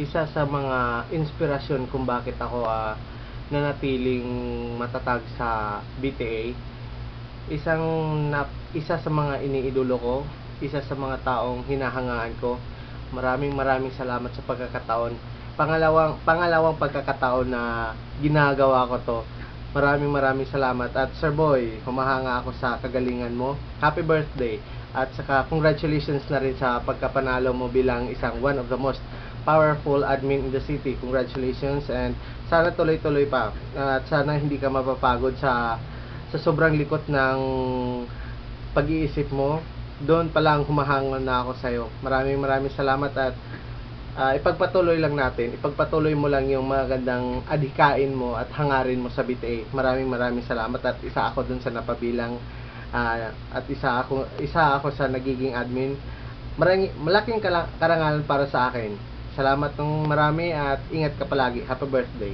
isa sa mga inspirasyon kung bakit ako nanatiling matatag sa BTA. Isa sa mga iniidolo ko, isa sa mga taong hinahangaan ko. Maraming salamat sa pagkakataon. Pangalawang pagkakataon na ginagawa ko to. Maraming salamat. At Sir Boy, humahanga ako sa kagalingan mo. Happy birthday. At saka congratulations na rin sa pagkapanalo mo bilang isang one of the most powerful admin in the city. Congratulations, and sana tuloy-tuloy pa. At sana hindi ka mapapagod sa sobrang likot ng pag-iisip mo. Doon pa lang humahanga na ako sa'yo. Maraming salamat, at ipagpatuloy lang natin. Ipagpatuloy mo lang yung magandang adhikain mo at hangarin mo sa BTA. Maraming salamat, at isa ako dun sa napabilang, at isa ako sa nagiging admin. Malaking karangalan para sa akin. Salamat ng marami, at ingat ka palagi. Happy birthday.